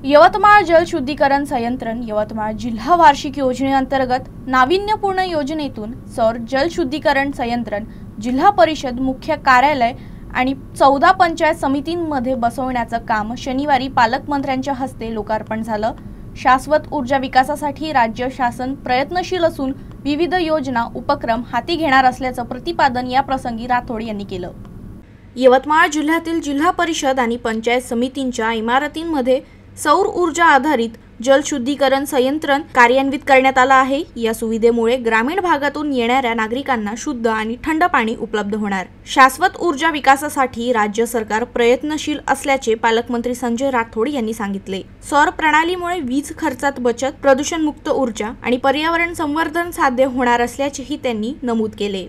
यवतमाळ जलशुद्धीकरण संयंत्रण यवतमाळ जिल्हा वार्षिक योजनेअंतर्गत नाविन्यपूर्ण योजनेतून सौर जलशुद्धीकरण संयंत्रण जिल्हा परिषद मुख्य कार्यालय आणि 14 पंचायत समितींमध्ये बसवण्याचं काम शनिवारी पालकमंत्र्यांच्या हस्ते लोकार्पण झालं। शाश्वत ऊर्जा विकासासाठी राज्य शासन प्रयत्नशील असून विविध योजना उपक्रम हाती घेणार असल्याचं प्रतिपादन या प्रसंगी राठोड यांनी केलं। यवतमाळ जिल्ह्यातील जिल्हा परिषद आणि पंचायत समितींच्या इमारतींमध्ये सौर ऊर्जा आधारित जलशुद्धीकरण संयंत्रण कार्यान्वित करण्यात आला आहे। या सुविधेमुळे ग्रामीण भागातून येणाऱ्या नागरिकांना शुद्ध आणि थंड पाणी उपलब्ध होणार। शाश्वत ऊर्जा विकासासाठी राज्य सरकार प्रयत्नशील असल्याचे पालकमंत्री संजय राठोड यांनी सांगितले। सौर प्रणालीमुळे वीज खर्चात बचत, प्रदूषण मुक्त ऊर्जा आणि पर्यावरण संवर्धन साध्य होणार असल्याचेही त्यांनी नमूद केले।